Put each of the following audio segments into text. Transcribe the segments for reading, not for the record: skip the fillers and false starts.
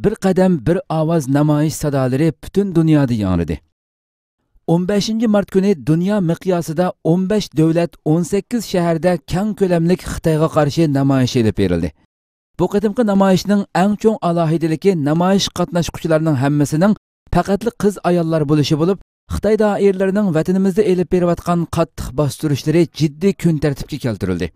bir qadam bir ovoz namoyish sadolari butun dunyoda yangradi. 15 mart kuni dunyo miqyosida 15 davlat 18 shaharda keng ko'lamli Xitoyga qarshi namoyish elib berildi. Bu qadimki namoyishning eng cho'ng alohidaligi namoyish qatnashuvchilarining hammasining faqatli qiz ayollar bo'lishi bo'lib, Xitoy doiralarining vatanimizda elib berayotgan qattiq bostirishlari jiddiy kun tartibga keltirildi.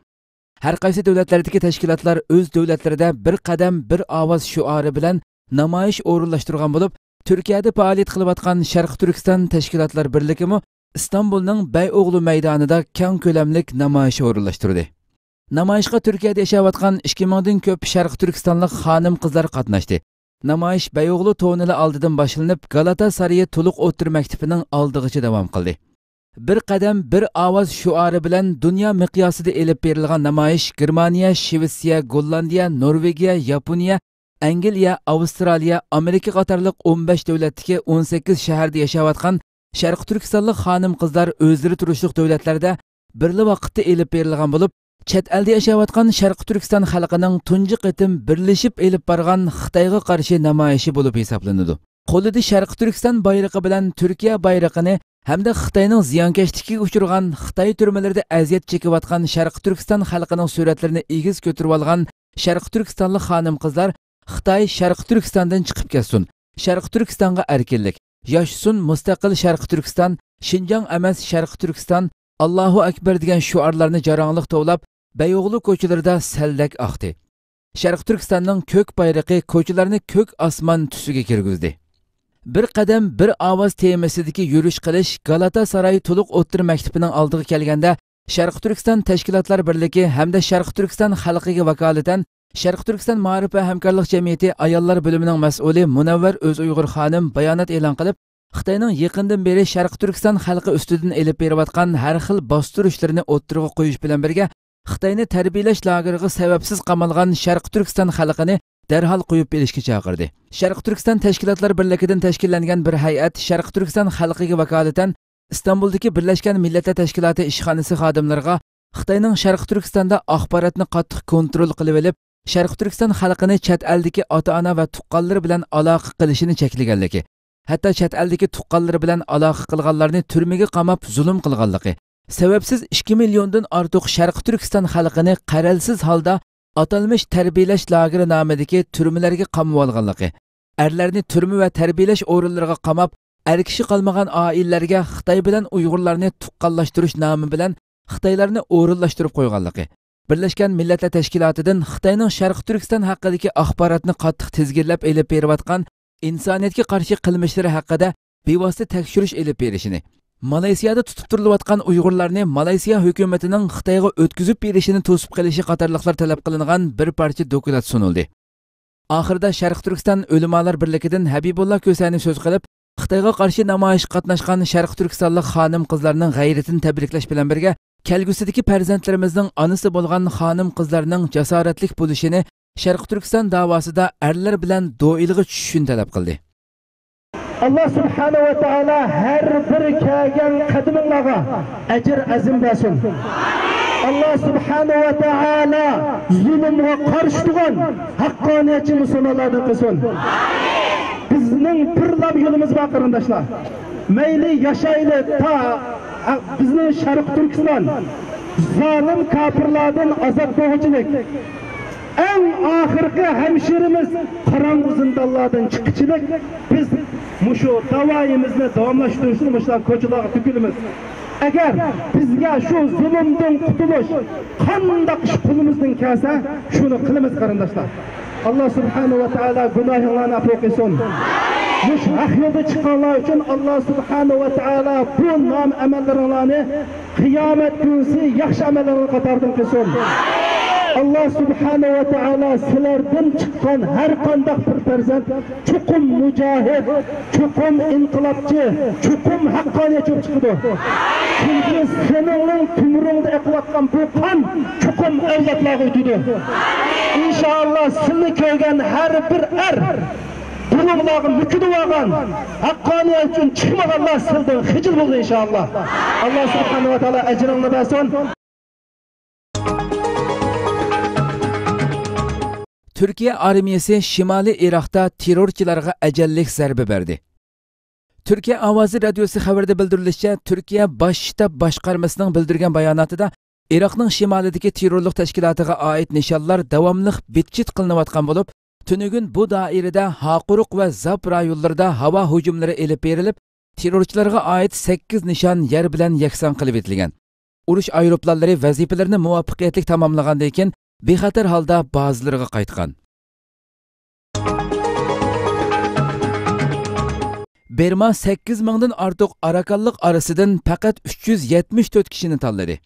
Har qaysi davlatlardagi tashkilotlar o'z davlatlarida bir qadam bir ovoz shuari bilan namoyish o'rinlashtirgan bo'lib, Turkiyada faoliyat qilayotgan Sharq Turkiston tashkilotlar birligimi Istanbulning Bayo'g'li maydonida keng ko'lamli namoyish o'rinlashtirdi. Namoyishga Turkiyada yashayotgan 2000 dan ko'p Sharq Turkistonlik xonim-qizlar qatnashdi. Namoyish Bayo'g'li to'nili oldidan boshlanib, Galatasaray to'liq o'tir maktabining oldigacha davom qildi. Bir qadam bir ovoz shuari bilan dunyo miqyosida elib berilgan namoyish Germaniya, Shvetsiya, Gollandiya, Norvegiya, Yaponiya, Angliya, Avstraliya, Amerika qatorliq 15 davlatdagi 18 shaharda yashayotgan Sharq Turkistonlik xonim-qizlar o'zlari turishliq davlatlarda birli vaqtda elib berilgan bo'lib, chet elda yashayotgan Sharq Turkiston xalqining tunji qitim birlashib elib borgan Xitoyga qarshi namoyishi bo'lib hisoblanadi. Qo'lida Sharq Turkiston bayrog'i bilan Turkiya bayrog'ini hamda Xitoyning ziyonkashligiga uchragan Xitoy turmalarida aziyat chekayotgan Sharq Turkiston xalqining suratlarini egiz ko'tarib olgan Sharq Turkistonlik xonim-qizlar Xitoy Sharq Turkistondan chiqib ketsin, Sharq Turkistonga erkinlik, yashsin mustaqil Sharq Turkiston, Xinjiang emas Sharq Turkiston, Allohu akbar degan shuarlarni jarangliq tovlab Bayo'g'li ko'chalarida saldak oqdi. Sharq Turkistonning ko'k bayrog'i ko'chalarni ko'k osmon tusiga kirgizdi. Bir qadam bir ovoz temasidagi yurish qilish Galatasaray to'liq o'tir maktabining oldiga kelganda Sharq Turkiston tashkilotlar birligi hamda Sharq Turkiston xalqiga vakolatan Sharq Turkiston ma'rif va hamkorlik jamiyati ayollar bo'limining mas'uli Munavvar O'zuyg'ur xonim bayonot e'lon qilib, Xitoyning yaqindan beri Sharq Turkiston xalqi ustidan elib berayotgan har xil bostirishlarni o'ttirg'a qo'yish bilan birga Xitoyni tarbiyalash lageriga sababsiz qamalgan Sharq Turkiston xalqini darhol qo'yib berishga chaqirdi. Sharq Turkiston tashkilotlar birligidan tashkillangan bir hay'at Sharq Turkiston xalqiga vakolatan Istanbuldagi Birlashgan Millatlar Tashkiloti ishxonasi xodimlariga Xitoyning Sharq Turkistonda axborotni qattiq kontrol qilib olib, Sharq Turkiston xalqini chet eldagi ota-ona va tuqqanlari bilan aloqa qilishini cheklaganligi, hatto chet eldagi tuqqanlari bilan aloqa qilganlarni turmaga qamab zulm qilganligi, sababsiz 2 milliondan ortiq Sharq Turkiston xalqini qaralsiz holda atalmış tarbiyalash lageri nomidagi turmalarga qamab olganligi, erlarni turma va tarbiyalash o'rinlariga qamab, er kishi qolmagan oilalarga Xitoy bilan Uyg'urlarni tuqqanlashtirish nomi bilan Xitoylarni o'rinlashtirib qo'yganligi, Birlashgan Millatlar Tashkilotidan Xitoyning Sharq Turkiston haqidagi axborotni qattiq tizgirlab elib berayotgan insoniyatga qarshi qilmishlari haqida bevosita tekshirish elib berishini, Malaysiyada tutib turilayotgan Uyg'urlarni Malaysiya hukumatining Xitoyga o'tkazib berishini to'sib qilishi qatorliqlar talab qilingan bir parcha dokument sunildi. Oxirida Sharq Turkiston ulamolar birligidan Habibullah Ko'sani so'z qilib, Xitoyga qarshi namoyish qatnashgan Sharq Turkistonlik xonim-qizlarning g'ayratini tabriklash bilan birga kelgusidagi farzandlarimizning onasi bo'lgan xonim-qizlarning jasoratlik bo'lishini Sharq Turkiston davosida erlar bilan do'ilga tushishini talab qildi. Allah subhanahu wa ta'ala her bir kelgan qadimlarga ajr azim bersin. Allah subhanahu wa ta'ala zulmga qarshi turgan haqqoniyatchi musulmonlardan qilsin. Bizning pirlab yo'limiz bor qarindoshlar. Mayli yashayli ta bizning Sharq Turkiston zolim kafirlardan ozod bo'luvchilik. En ahirki hemşirimiz karanlık zindanlardan çıkıcılık biz muşu davayimizni davamlaştırışını muşlar koçulara tükülümüz. Eğer bizge şu zulümden kurtuluş kandak kulumuzdan kelse şunu kılımız karındaşlar. Allah subhanahu ve teala günahlarını affetsin. Muş hak yolda çıkanlar için Allah subhanahu ve teala bu nam emellerini kıyamet günüsü yakşı emellerini katardan kılsın. Allah subhanahu wa ta'ala sizlerden çıkan her kandak bir farzand çukum mücahid, çukum inkılapçı, çukum hakkaniyetçi çıkıdı. Çünkü senin tümüründe eklatkan bu kan çukum evlatlığa ötüdü. İnşallah sizni köygen her bir bulunmağın müküdü vargan hakkaniyet için çıkmaganlar sizden hicil buldu inşallah. Allah subhanahu wa ta'ala ecrini versin. Türkiye armiyasi Shimoliy Iroqda terrorchilarga ajallik zarba berdi. Türkiye Ovozi radiosi xabarida bildirilishicha, Türkiye Bosh shtab boshqarmasining bildirgan bayonotida Iroqning shimolidagi terrorlik tashkilotiga oid nishonlar davomli bitchit qilinayotgan bo'lib, tunugun bu doirada Haqquruq va Zab rayonlarida havo hujumlari elib berilib, terrorchilarga oid 8 nishon yer bilan yakson qilib etilgan. Urush aeroplanlari vazifalarini muvaffaqiyatli tamomlagandan keyin bexatar holda bazalariga qaytgan. Berma 8 mingdan ortiq arakanlik orasidan faqat 374 kishini tanladi.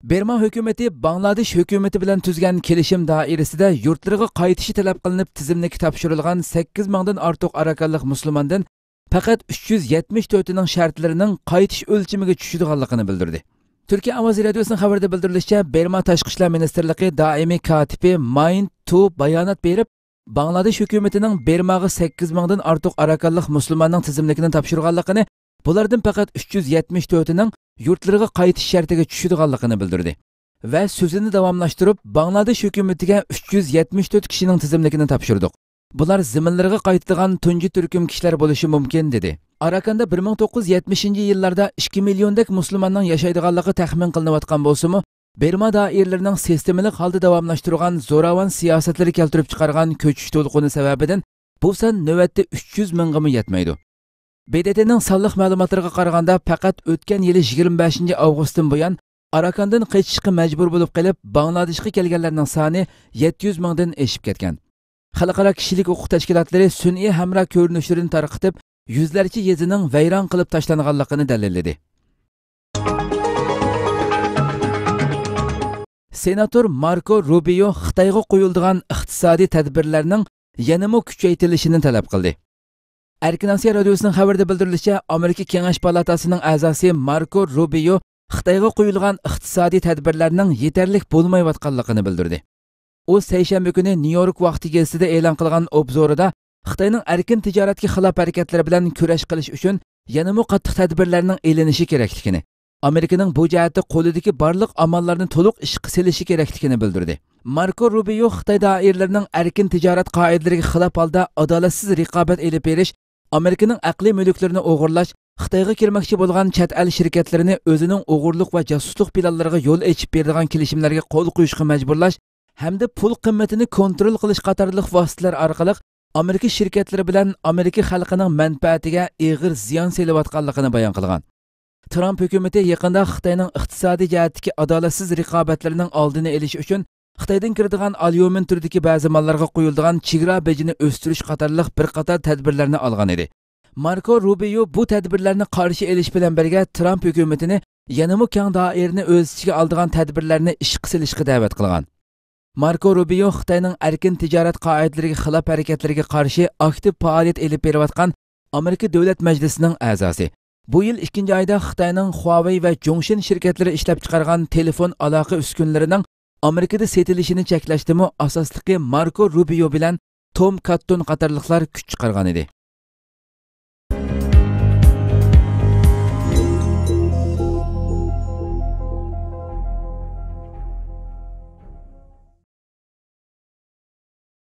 Berma hukumati Bangladesh hukumati bilan tuzgan kelishim doirasida yurtlariga qaytishi talab qilinib tizimlikka topshirilgan 8 mingdan ortiq arakanlik musulmondan faqat 374 ning shartlarining qaytish o'lchamiga tushadiganligini bildirdi. Türkiye Ovozi radiosining xabarida bildirilishicha, Berma Tashqi ishlar ministrligi doimiy katibi Mind To bayonot berib, Bangladesh hukumatining Bermaga 8 mingdan ortiq arakanlik musulmonning tizimligini topshirganligini, bulardan faqat 374 ning yurtlariga qaytish shartiga tushadiganligini bildirdi va so'zini davomlashtirib, Bangladesh hukumatiga 374 kishining tizimligini topshirdik. Bular ziminlariga qaytadigan tunji turkum kishilar bo'lishi mumkin dedi. Arakanda 1970-yillarda 2 milliondek musulmonning yashaydiganligi taxmin qilinayotgan bo'lsa-mu, Berma doiralarining sistemalik holda davomlashtirgan zo'ravon siyosatlari keltirib chiqargan ko'chish to'lqini sababidan bu son navbatda 300 mingga yetmaydi. BDTning sonliq ma'lumotlariga qaraganda faqat o'tgan yili 25-avgustdan buyon Arakandan qaytishga majbur bo'lib qolib, Bangladeshga kelganlarning soni 700 mingdan oshib ketgan. Xalqaro kishilik huquq tashkilotlari sun'iy hamra ko'rinishlarini tarqatib, yuzlarcha yezining vayron qilib tashlanganligini dalilladi. Senator Marco Rubio Xitoyga qo'yilgan iqtisodiy tadbirlarning yanada kuchaytirilishini talab qildi. Erkin Osiyo radiosining xabarida bildirilishicha, Amerika Kengash palatasining a'zosi Marco Rubio Xitoyga qo'yilgan iqtisodiy tadbirlarning yetarli bo'lmayotganligini bildirdi. U seshanba kuni New York vaqti gazetida e'lon qilgan obzorida Xitoyning erkin tijoratga xilof harakatlari bilan kurash qilish uchun yanada qattiq tadbirlarning elinishi kerakligini, Amerikaning bu jihatda qo'lidagi barliq amallarni to'liq ishga selishi kerakligini bildirdi. Marco Rubio Xitoy doiralarining erkin tijorat qoidalariga xilof holda adolatsiz raqobat elib berish, Amerikaning aqliy mulklarini o'g'irlash, Xitoyga kirmoqchi bo'lgan chet el shirkatlarini o'zining o'g'irlik va jasuslik planlariga yo'l ochib beradigan kelishimlarga qo'l qo'yishga majburlash hamda pul qimmatini kontrol qilish qatorliq vositalar orqali Amerika shirkatlari bilan Amerika xalqining manfaatiga og'ir ziyon selayotganligini bayon qilgan. Trump hukumati yaqinda Xitoyning iqtisodiy jihatdagi adolatsiz raqobatlarining oldini olish uchun Xitoydan kiradigan alyumin turidagi ba'zi mallarga qo'yiladigan chegara bejini o'stirish qatorliq bir qator tadbirlarni olgan edi. Marco Rubio bu tadbirlarni qarshi olish bilan birga Trump hukumatini yanada keng doirani o'z ichiga oladigan tadbirlarni ishga solishga da'vat qilgan. Marco Rubio Xitoyning erkin tijorat qoidalariga xilof harakatlariga qarshi aktiv faoliyat olib berayotgan Amerika Davlat Majlisining a'zosi. Bu yil 2-oyda Xitoyning Huawei va Zhongshin shirkatlari ishlab chiqargan telefon aloqa uskunalarining Amerikada setilishini cheklashdimi asosligi Marco Rubio bilan Tom Cotton qatorliqlar kuch chiqargan edi.